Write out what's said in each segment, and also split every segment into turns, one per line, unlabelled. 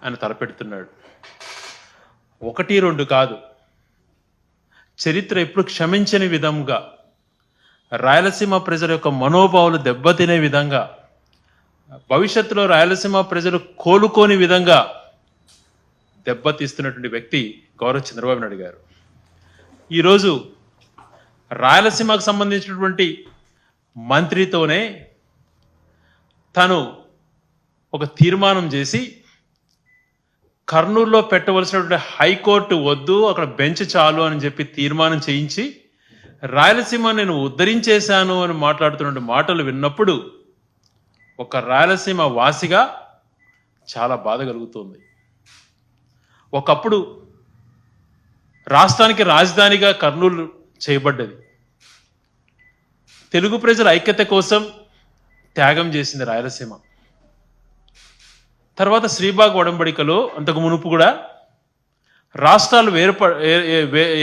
ఆయన తలపెడుతున్నాడు. 1, 2 కాదు, చరిత్ర ఎప్పుడు క్షమించని విధంగా, రాయలసీమ ప్రజల యొక్క మనోభావాలు దెబ్బతినే విధంగా, భవిష్యత్తులో రాయలసీమ ప్రజలు కోలుకోని విధంగా దెబ్బతీస్తున్నటువంటి వ్యక్తి గౌరవ చంద్రబాబు నాయుడు గారు. ఈరోజు రాయలసీమకు సంబంధించినటువంటి మంత్రితోనే తను ఒక తీర్మానం చేసి కర్నూలులో పెట్టవలసినటువంటి హైకోర్టు వద్దు, అక్కడ బెంచ్ చాలు అని చెప్పి తీర్మానం చేయించి రాయలసీమ నేను ఉద్ధరించేశాను అని మాట్లాడుతున్న మాటలు విన్నప్పుడు ఒక రాయలసీమ వాసిగా చాలా బాధ కలుగుతుంది. ఒకప్పుడు రాష్ట్రానికి రాజధానిగా కర్నూలు చేయబడ్డది. తెలుగు ప్రజల ఐక్యత కోసం త్యాగం చేసింది రాయలసీమ. తర్వాత శ్రీబాగ్ ఒడంబడికలో అంతకు మునుపు కూడా రాష్ట్రాలు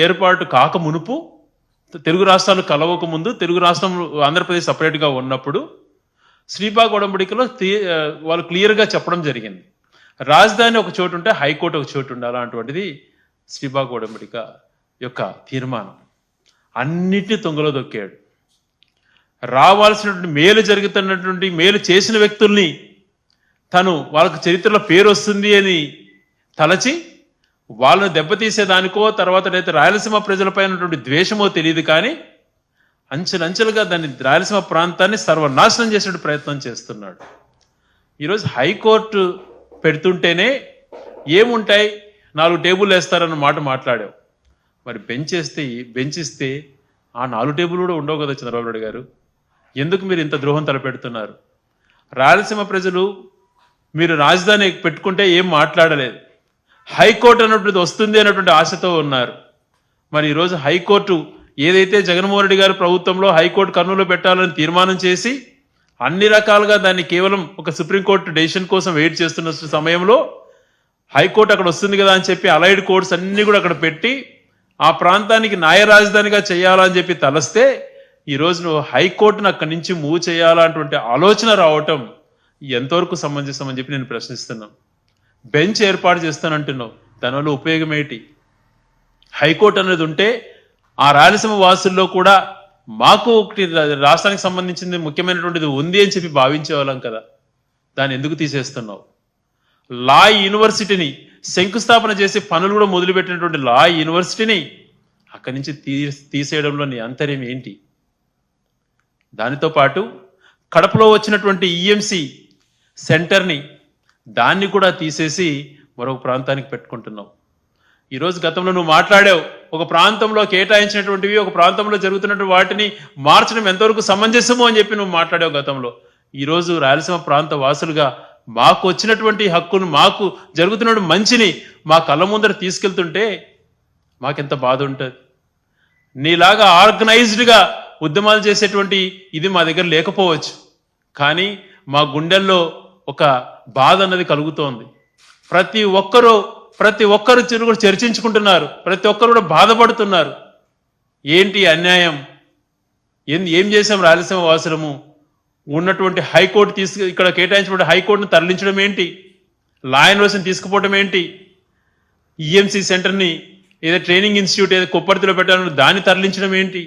ఏర్పాటు కాక మునుపు, తెలుగు రాష్ట్రాలు కలవక ముందు, తెలుగు రాష్ట్రం ఆంధ్రప్రదేశ్ సపరేట్గా ఉన్నప్పుడు శ్రీబాగ్ ఒడంబడికలో వాళ్ళు క్లియర్గా చెప్పడం జరిగింది, రాజధాని ఒక చోటు ఉంటే హైకోర్టు ఒక చోటు ఉండాలి. అలాంటిది శ్రీబాగ్ ఒడంబడిక యొక్క తీర్మానం. అన్నిటినీ తొంగలో దొక్కాడు. రావాల్సినటువంటి మేలు జరుగుతున్నటువంటి మేలు చేసిన వ్యక్తుల్ని తను వాళ్ళకు చరిత్రలో పేరు వస్తుంది అని తలచి వాళ్ళను దెబ్బతీసేదానికో, తర్వాత అయితే రాయలసీమ ప్రజలపై ఉన్నటువంటి ద్వేషమో తెలియదు కానీ అంచెలంచెలుగా దాన్ని రాయలసీమ ప్రాంతాన్ని సర్వనాశనం చేసే ప్రయత్నం చేస్తున్నాడు. ఈరోజు హైకోర్టు పెడుతుంటేనే ఏముంటాయి, 4 టేబుల్ వేస్తారన్న మాట మాట్లాడావు. మరి బెంచ్ ఇస్తే ఆ 4 టేబుల్ కూడా ఉండవు కదా చంద్రబాబు నాయుడు గారు. ఎందుకు మీరు ఇంత ద్రోహం తలపెడుతున్నారు? రాయలసీమ ప్రజలు మీరు రాజధాని పెట్టుకుంటే ఏం మాట్లాడలేదు, హైకోర్టు అన్నటువంటిది వస్తుంది అన్నటువంటి ఆశతో ఉన్నారు. మరి ఈరోజు హైకోర్టు ఏదైతే జగన్మోహన్ రెడ్డి గారు ప్రభుత్వంలో హైకోర్టు కర్నూలులో పెట్టాలని తీర్మానం చేసి అన్ని రకాలుగా దాన్ని కేవలం ఒక సుప్రీంకోర్టు డెసిషన్ కోసం వెయిట్ చేస్తున్న సమయంలో హైకోర్టు అక్కడ వస్తుంది కదా అని చెప్పి అలైడ్ కోర్ట్స్ అన్ని కూడా అక్కడ పెట్టి ఆ ప్రాంతానికి న్యాయ రాజధానిగా చేయాలని చెప్పి తలస్తే ఈరోజు నువ్వు హైకోర్టును అక్కడి నుంచి మూవ్ చేయాలన్నటువంటి ఆలోచన రావటం ఎంతవరకు సమంజసమని చెప్పి నేను ప్రశ్నిస్తున్నాను. బెంచ్ ఏర్పాటు చేస్తానంటున్నావు, దానివల్ల ఉపయోగం ఏంటి? హైకోర్టు అనేది ఉంటే ఆ రాయలసీమ వాసుల్లో కూడా మాకు ఒకటి రాష్ట్రానికి సంబంధించింది ముఖ్యమైనటువంటిది ఉంది అని చెప్పి భావించేవాళ్ళం కదా. దాన్ని ఎందుకు తీసేస్తున్నావు? లా యూనివర్సిటీని శంకుస్థాపన చేసి పనులు కూడా మొదలుపెట్టినటువంటి లా యూనివర్సిటీని అక్కడి నుంచి తీసేయడంలో నీ అంతర్యం ఏంటి? దానితో పాటు కడపలో వచ్చినటువంటి ఈఎంసి సెంటర్ని దాన్ని కూడా తీసేసి మరొక ప్రాంతానికి పెట్టుకుంటున్నావు. ఈరోజు గతంలో నువ్వు మాట్లాడావు, ఒక ప్రాంతంలో కేటాయించినటువంటివి ఒక ప్రాంతంలో జరుగుతున్నటువంటి వాటిని మార్చడం ఎంతవరకు సమంజసమో అని చెప్పి నువ్వు మాట్లాడావు గతంలో. ఈరోజు రాయలసీమ ప్రాంత వాసులుగా మాకు వచ్చినటువంటి హక్కును, మాకు జరుగుతున్న మంచిని మా కళ్ళ ముందర తీసుకెళ్తుంటే మాకెంత బాధ ఉంటుంది. నీలాగా ఆర్గనైజ్డ్గా ఉద్యమాలు చేసేటువంటి ఇది మా దగ్గర లేకపోవచ్చు, కానీ మా గుండెల్లో ఒక బాధ అన్నది కలుగుతోంది. ప్రతి ఒక్కరు కూడా చర్చించుకుంటున్నారు, ప్రతి ఒక్కరు కూడా బాధపడుతున్నారు. ఏంటి అన్యాయం? ఏం చేశాం రాయలసీమ వాసులము? ఉన్నటువంటి హైకోర్టు ఇక్కడ కేటాయించబడిన హైకోర్టును తరలించడం ఏంటి? లా యూనివర్సిటీని తీసుకుపోవడం ఏంటి? ఈఎంసీ సెంటర్ని ఏదో ట్రైనింగ్ ఇన్స్టిట్యూట్ ఏదో కొప్పర్తిలో పెట్టాలని దాన్ని తరలించడం ఏంటి?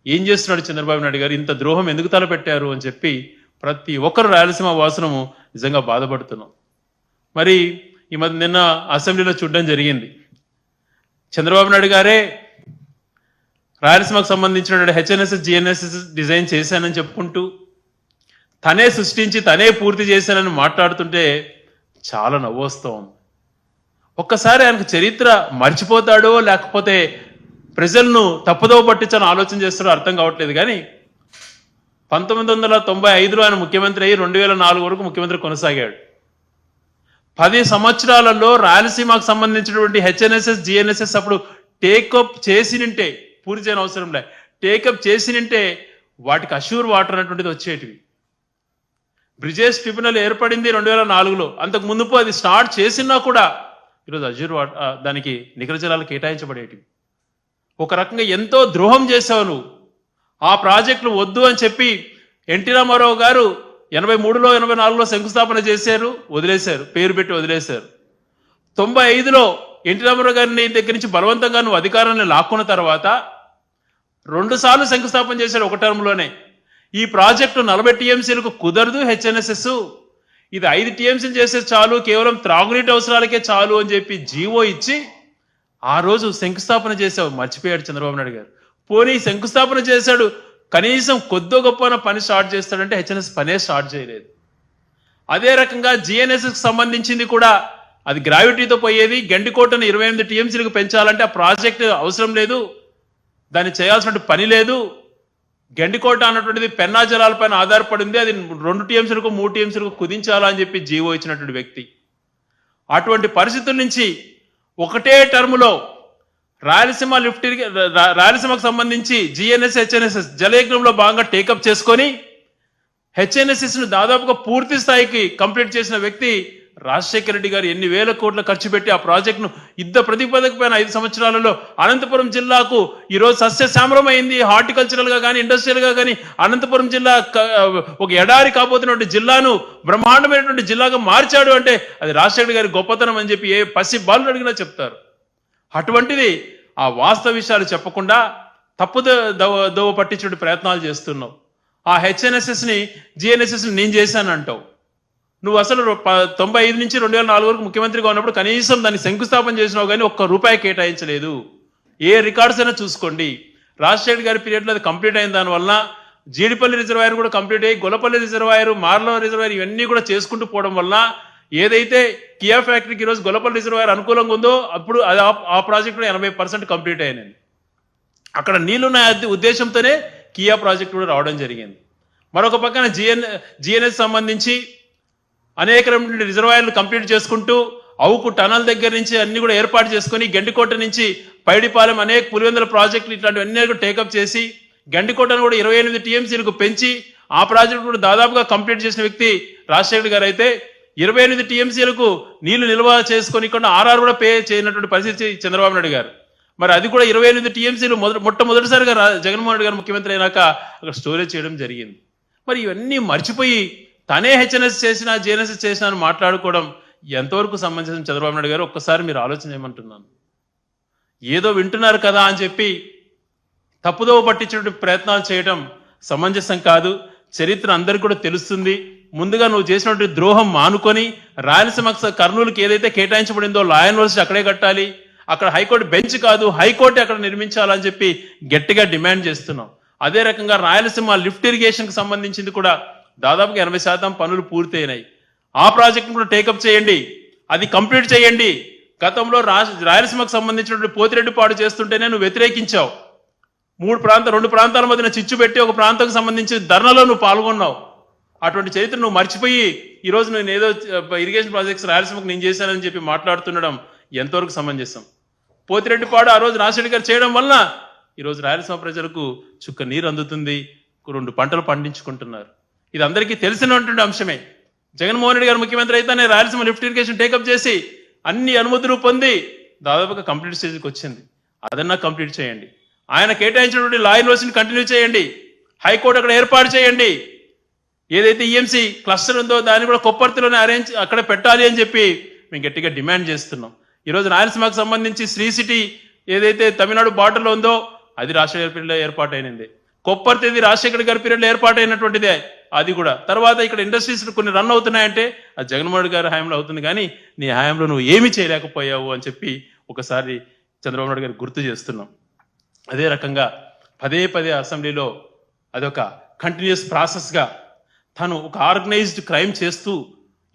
ఏం చేస్తున్నాడు చంద్రబాబు నాయుడు గారు? ఇంత ద్రోహం ఎందుకు తలపెట్టారు అని చెప్పి ప్రతి ఒక్కరు రాయలసీమ వాసులము నిజంగా బాధపడుతున్నాం. మరి ఈ మధ్య నిన్న అసెంబ్లీలో చూడడం జరిగింది, చంద్రబాబు నాయుడు గారే రాయలసీమకు సంబంధించిన హెచ్ఎన్ఎస్ఎస్ జిఎన్ఎస్ఎస్ డిజైన్ చేశానని చెప్పుకుంటూ తనే సృష్టించి తనే పూర్తి చేశానని మాట్లాడుతుంటే చాలా నవ్వొస్తూ ఉంది. ఒక్కసారి ఆయనకు చరిత్ర మర్చిపోతాడో లేకపోతే ప్రజలను తప్పుదోవ పట్టించాలని ఆలోచన చేస్తాడో అర్థం కావట్లేదు. కానీ 1995లో ఆయన ముఖ్యమంత్రి అయ్యి 2004 వరకు ముఖ్యమంత్రి కొనసాగాడు. 10 సంవత్సరాలలో రాయలసీమకు సంబంధించినటువంటి హెచ్ఎన్ఎస్ఎస్ జిఎన్ఎస్ఎస్ అప్పుడు టేకప్ చేసినంటే, పూర్తి చేయని అవసరం లే, టేకప్ చేసినంటే వాటికి అష్యూర్ వాటర్ అనేటువంటిది వచ్చేటివి. బ్రిజేష్ ట్రిబ్యునల్ ఏర్పడింది 2004లో, అంతకు ముందుపు అది స్టార్ట్ చేసినా కూడా ఈరోజు అష్యూర్ వాటర్ దానికి నికర జలాలు కేటాయించబడేటివి. ఒక రకంగా ఎంతో ద్రోహం చేశావు నువ్వు. ఆ ప్రాజెక్టులు వద్దు అని చెప్పి ఎన్టీ రామారావు గారు 83లో 84లో శంకుస్థాపన చేశారు, వదిలేశారు, పేరు పెట్టి వదిలేశారు. 95లో ఎన్టీ రామారావు గారిని దగ్గర నుంచి బలవంతంగా నువ్వు అధికారాన్ని లాక్కున్న తర్వాత 2 సార్లు శంకుస్థాపన చేశాడు ఒక టర్మ్లోనే. ఈ ప్రాజెక్టు 40 టీఎంసీలకు కుదరదు, హెచ్ఎన్ఎస్ఎస్ ఇది 5 టీఎంసీలు చేస్తే చాలు, కేవలం త్రాగునీటి అవసరాలకే చాలు అని చెప్పి జీవో ఇచ్చి ఆ రోజు శంకుస్థాపన చేశావు. మర్చిపోయాడు చంద్రబాబు నాయుడు గారు. పోనీ శంకుస్థాపన చేశాడు, కనీసం కొద్దో గొప్ప పని స్టార్ట్ చేస్తాడంటే హెచ్ఎన్ఎస్ పనే స్టార్ట్ చేయలేదు. అదే రకంగా జిఎన్ఎస్కి సంబంధించింది కూడా అది గ్రావిటీతో పోయేది. గండికోటను 28 టీఎంసీలకు పెంచాలంటే ఆ ప్రాజెక్టు అవసరం లేదు, దాన్ని చేయాల్సిన పని లేదు. గండికోట అన్నటువంటిది పెన్నా జలాలపైన ఆధారపడింది, అది 2 టీఎంసీలకు 3 టీఎంసీలకు కుదించాలా అని చెప్పి జీవో ఇచ్చినటువంటి వ్యక్తి. అటువంటి పరిస్థితుల నుంచి ఒకటే టర్ములో రాయలసీమకు సంబంధించి జిఎన్ఎస్ హెచ్ఎన్ఎస్ఎస్ జలయజ్ఞంలో భాగంగా టేకప్ చేసుకొని హెచ్ఎన్ఎస్ఎస్ ను దాదాపుగా పూర్తి స్థాయికి కంప్లీట్ చేసిన వ్యక్తి రాజశేఖర రెడ్డి గారు. ఎన్ని వేల కోట్లు ఖర్చు పెట్టి ఆ ప్రాజెక్టును యుద్ధ ప్రతిపాదకపోయిన 5 సంవత్సరాలలో అనంతపురం జిల్లాకు ఈరోజు సస్యశ్యామలం అయింది. హార్టికల్చరల్ గా కానీ, ఇండస్ట్రియల్ గా కానీ అనంతపురం జిల్లా ఒక ఎడారి కాబోతున్నటువంటి జిల్లాను బ్రహ్మాండమైనటువంటి జిల్లాగా మార్చాడు అంటే అది రాజశేఖర గారి గొప్పతనం అని చెప్పి ఏ పసి బాలు అడిగినా చెప్తారు. అటువంటిది ఆ వాస్తవ విషయాలు చెప్పకుండా తప్పు దోవ పట్టించే ప్రయత్నాలు చేస్తున్నావు. ఆ హెచ్ఎన్ఎస్ఎస్ని జిఎన్ఎస్ఎస్ని నేను చేశానంటావు. నువ్వు అసలు 95 నుంచి 2004 వరకు ముఖ్యమంత్రిగా ఉన్నప్పుడు కనీసం దాన్ని శంకుస్థాపన చేసినావు కానీ ₹1 కేటాయించలేదు. ఏ రికార్డ్స్ అయినా చూసుకోండి. రాజశేఖర్ గారి పీరియడ్లో అది కంప్లీట్ అయిన దానివల్ల జీడిపల్లి రిజర్వాయర్ కూడా కంప్లీట్ అయ్యి, గొల్లపల్లి రిజర్వాయర్, మార్ల రిజర్వాయర్ ఇవన్నీ కూడా చేసుకుంటూ పోవడం వల్ల ఏదైతే కియా ఫ్యాక్టరీకి ఈరోజు గొల్లపల్లి రిజర్వాయర్ అనుకూలంగా ఉందో అప్పుడు అది ఆ ప్రాజెక్టు 80% కంప్లీట్ అయినాయి. అక్కడ నీళ్లున్న ఉద్దేశంతోనే కియా ప్రాజెక్టు కూడా రావడం జరిగింది. మరొక పక్కన జిఎన్ఎస్ సంబంధించి అనేక రిజర్వాయర్లు కంప్లీట్ చేసుకుంటూ అవుకు టనల్ దగ్గర నుంచి అన్ని కూడా ఏర్పాటు చేసుకుని గండికోట నుంచి పైడిపాలెం అనేక పులివెందుల ప్రాజెక్టులు ఇట్లాంటివన్నీ కూడా టేకప్ చేసి గండికోటను కూడా 28 టీఎంసీలకు పెంచి ఆ ప్రాజెక్టు కూడా దాదాపుగా కంప్లీట్ చేసిన వ్యక్తి రాజశేఖర్ గారు అయితే 28 టీఎంసీలకు నీళ్లు నిల్వ చేసుకొని ఇక్కడ ఆర్ఆర్ కూడా పే చేయనటువంటి పరిస్థితి చంద్రబాబు నాయుడు గారు. మరి అది కూడా 28 టీఎంసీలు మొట్టమొదటిసారిగా జగన్మోహన్ రెడ్డి గారు ముఖ్యమంత్రి అయినాక అక్కడ స్టోరేజ్ చేయడం జరిగింది. మరి ఇవన్నీ మర్చిపోయి తనే హెచ్ఎన్ఎస్ చేసినా జిఎన్ఎస్ చేసినా అని మాట్లాడుకోవడం ఎంతవరకు సంబంధించిన చంద్రబాబు నాయుడు గారు ఒక్కసారి మీరు ఆలోచన చేయమంటున్నాను. ఏదో వింటున్నారు కదా అని చెప్పి తప్పుదోవ పట్టించే ప్రయత్నాలు చేయడం సమంజసం కాదు. చరిత్ర అందరికీ కూడా తెలుస్తుంది. ముందుగా నువ్వు చేసినటువంటి ద్రోహం మానుకొని రాయలసీమ కర్నూలుకి ఏదైతే కేటాయించబడిందో లా యూనివర్సిటీ అక్కడే కట్టాలి, అక్కడ హైకోర్టు బెంచ్ కాదు హైకోర్టు అక్కడ నిర్మించాలని చెప్పి గట్టిగా డిమాండ్ చేస్తున్నాం. అదే రకంగా రాయలసీమ లిఫ్ట్ ఇరిగేషన్కి సంబంధించింది కూడా దాదాపుగా 80% పనులు పూర్తయినాయి. ఆ ప్రాజెక్టును కూడా టేకప్ చేయండి, అది కంప్లీట్ చేయండి. గతంలో రాయలసీమకు సంబంధించినటువంటి పోతిరెడ్డిపాడు చేస్తుంటేనే నువ్వు వ్యతిరేకించావు. 2 ప్రాంతాల మధ్యన చిచ్చు పెట్టి ఒక ప్రాంతానికి సంబంధించి ధర్నాలో నువ్వు పాల్గొన్నావు. అటువంటి చరిత్ర నువ్వు మర్చిపోయి ఈరోజు నేను ఏదో ఇరిగేషన్ ప్రాజెక్ట్స్ రాయలసీమకు నేను చేశానని చెప్పి మాట్లాడుతుండడం ఎంతవరకు సమంజసం? పోతిరెడ్డిపాడు ఆ రోజు రాజశేఖర్ గారు చేయడం వల్ల ఈరోజు రాయలసీమ ప్రజలకు చుక్క నీరు అందుతుంది, 2 పంటలు పండించుకుంటున్నారు. ఇది అందరికీ తెలిసినటువంటి అంశమే. జగన్మోహన్ రెడ్డి గారు ముఖ్యమంత్రి అయితేనే రాయలసీమ లిఫ్ట్ ఇరిగేషన్ టేకప్ చేసి అన్ని అనుమతులు పొంది దాదాపుగా కంప్లీట్ స్టేజ్కి వచ్చింది. అదన్నా కంప్లీట్ చేయండి. ఆయన కేటాయించినటువంటి లా యూనివర్సిటీని కంటిన్యూ చేయండి, హైకోర్టు అక్కడ ఏర్పాటు చేయండి. ఏదైతే ఈఎంసీ క్లస్టర్ ఉందో దాన్ని కూడా కొప్పర్తిలోనే అక్కడ పెట్టాలి అని చెప్పి మేము గట్టిగా డిమాండ్ చేస్తున్నాం. ఈరోజు రాయలసీమకు సంబంధించి శ్రీ సిటీ ఏదైతే తమిళనాడు బార్డర్లో ఉందో అది రాజశేఖర్ పీరియడ్లో ఏర్పాటైనది. కొప్పర్తి రాజశేఖర్ గారి పీరియడ్లో ఏర్పాటైనటువంటిదే. అది కూడా తర్వాత ఇక్కడ ఇండస్ట్రీస్ కొన్ని రన్ అవుతున్నాయంటే అది జగన్మోహన్ గారి హయాంలో అవుతుంది, కానీ నీ హయాంలో నువ్వు ఏమీ చేయలేకపోయావు అని చెప్పి ఒకసారి చంద్రబాబు నాయుడు గారు గుర్తు చేస్తున్నాం. అదే రకంగా పదే అసెంబ్లీలో అదొక కంటిన్యూస్ ప్రాసెస్గా తను ఒక ఆర్గనైజ్డ్ క్రైమ్ చేస్తూ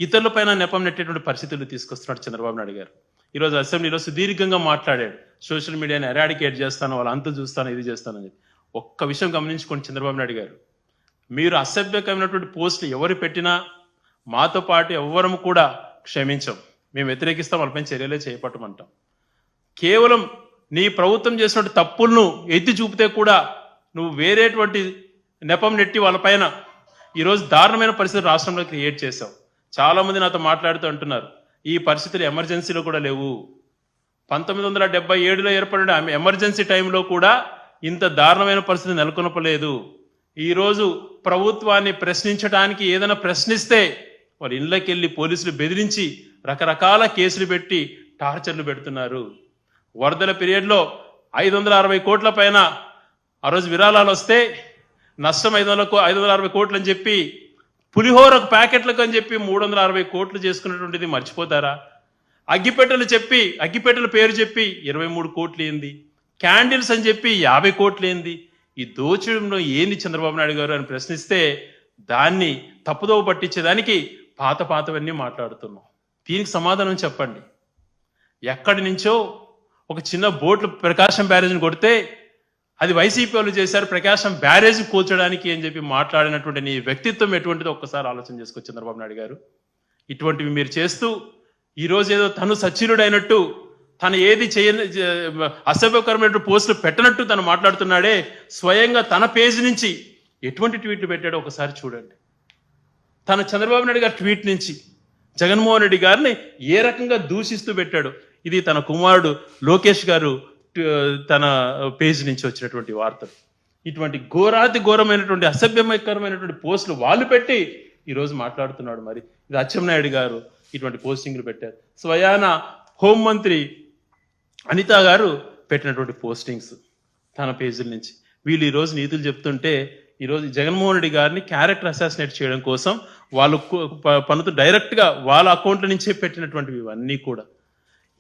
ఇతరులపైన నెపం నెట్టేటువంటి పరిస్థితులు తీసుకొస్తున్నాడు చంద్రబాబు నాయుడు గారు. ఈరోజు అసెంబ్లీలో సుదీర్ఘంగా మాట్లాడాడు. సోషల్ మీడియాని ఎరాడికేట్ చేస్తాను, వాళ్ళ అంతు చూస్తాను, ఇది చేస్తానని చెప్పి. ఒక్క విషయం గమనించుకోండి చంద్రబాబు నాయుడు గారు, మీరు అసభ్యకరమైనటువంటి పోస్టులు ఎవరు పెట్టినా మాతో పాటు ఎవ్వరము కూడా క్షమించం, మేము వ్యతిరేకిస్తాం, వాళ్ళపైన చర్యలే చేపట్టమంటాం. కేవలం నీ ప్రభుత్వం చేసినటువంటి తప్పులను ఎత్తి చూపితే కూడా నువ్వు వేరేటువంటి నెపం నెట్టి వాళ్ళపైన ఈరోజు దారుణమైన పరిస్థితి రాష్ట్రంలో క్రియేట్ చేశావు. చాలామంది నాతో మాట్లాడుతూ అంటున్నారు ఈ పరిస్థితులు ఎమర్జెన్సీలో కూడా లేవు. 1977లో ఏర్పడిన ఎమర్జెన్సీ టైంలో కూడా ఇంత దారుణమైన పరిస్థితి నెలకొనపలేదు. ఈరోజు ప్రభుత్వాన్ని ప్రశ్నించడానికి ఏదైనా ప్రశ్నిస్తే వాళ్ళ ఇళ్ళకెళ్ళి పోలీసులు బెదిరించి రకరకాల కేసులు పెట్టి టార్చర్లు పెడుతున్నారు. వరదల పీరియడ్లో 560 కోట్ల పైన ఆ రోజు విరాళాలు వస్తే నష్టం 560 కోట్లు అని చెప్పి పులిహోర ప్యాకెట్లకు అని చెప్పి 360 కోట్లు చేసుకున్నటువంటిది మర్చిపోతారా? అగ్గిపెట్టెల పేరు చెప్పి 23 కోట్లు ఏంది? క్యాండిల్స్ అని చెప్పి 50 కోట్లు ఏంది? ఈ దోచడంలో ఏంది చంద్రబాబు నాయుడు గారు అని ప్రశ్నిస్తే దాన్ని తప్పుదోవ పట్టించేదానికి పాతవన్నీ మాట్లాడుతున్నాం. దీనికి సమాధానం చెప్పండి. ఎక్కడి నుంచో ఒక చిన్న బోట్లు ప్రకాశం బ్యారేజ్ని కొడితే అది వైసీపీ వాళ్ళు చేశారు, ప్రకాశం బ్యారేజ్ కూల్చడానికి అని చెప్పి మాట్లాడినటువంటి నీ వ్యక్తిత్వం ఎటువంటిదో ఒక్కసారి ఆలోచన చేసుకో చంద్రబాబు నాయుడు గారు. ఇటువంటివి మీరు చేస్తూ ఈరోజు ఏదో తను సచ్చినుడైనట్టు తను ఏది చేయని అసభ్యకరమైన పోస్టులు పెట్టనట్టు తను మాట్లాడుతున్నాడే, స్వయంగా తన పేజీ నుంచి ఎటువంటి ట్వీట్లు పెట్టాడో ఒకసారి చూడండి. తన చంద్రబాబు నాయుడు గారి ట్వీట్ నుంచి జగన్మోహన్ రెడ్డి గారిని ఏ రకంగా దూషిస్తూ పెట్టాడు. ఇది తన కుమారుడు లోకేష్ గారు తన పేజీ నుంచి వచ్చినటువంటి వార్తలు. ఇటువంటి ఘోరమైనటువంటి అసభ్యకరమైనటువంటి పోస్టులు వాళ్ళు పెట్టి ఈరోజు మాట్లాడుతున్నాడు. మరి ఇది అచ్చెన్నాయుడు గారు ఇటువంటి పోస్టింగ్లు పెట్టారు. స్వయాన హోంమంత్రి అనిత గారు పెట్టినటువంటి పోస్టింగ్స్ తన పేజీల నుంచి. వీళ్ళు ఈరోజు నీతులు చెప్తుంటే ఈరోజు జగన్మోహన్ రెడ్డి గారిని క్యారెక్టర్ అసాసినేట్ చేయడం కోసం వాళ్ళు పనుతూ డైరెక్ట్గా వాళ్ళ అకౌంట్ల నుంచే పెట్టినటువంటివి ఇవన్నీ కూడా.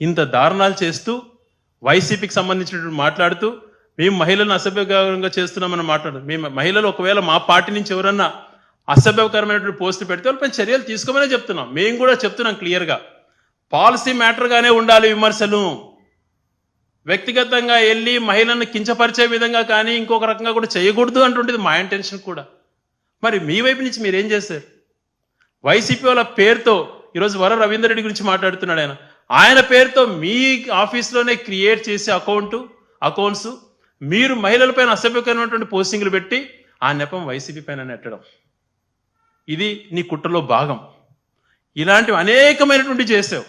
ఇంత దారుణాలు చేస్తూ వైసీపీకి సంబంధించినటువంటి మాట్లాడుతూ మేము మహిళలను అసభ్యకరంగా చేస్తున్నామని మాట్లాడు. మేము మహిళలు ఒకవేళ మా పార్టీ నుంచి ఎవరన్నా అసభ్యకరమైనటువంటి పోస్టులు పెడితే వాళ్ళపై చర్యలు తీసుకోమనే చెప్తున్నాం. మేము కూడా చెప్తున్నాం క్లియర్గా, పాలసీ మ్యాటర్గానే ఉండాలి విమర్శలు. వ్యక్తిగతంగా వెళ్ళి మహిళలను కించపరిచే విధంగా కానీ ఇంకొక రకంగా కూడా చేయకూడదు అంటుండేది మా ఇంటెన్షన్ కూడా. మరి మీ వైపు నుంచి మీరేం చేశారు? వైసీపీ వాళ్ళ పేరుతో ఈరోజు వర రవీందర్ రెడ్డి గురించి మాట్లాడుతున్నాడు. ఆయన పేరుతో మీ ఆఫీస్లోనే క్రియేట్ చేసే అకౌంట్స్ మీరు మహిళలపైన అసభ్యకరమైనటువంటి పోస్టింగ్లు పెట్టి ఆ నెపం వైసీపీ పైన నెట్టడం, ఇది నీ కుట్రలో భాగం. ఇలాంటివి అనేకమైనటువంటి చేసావు.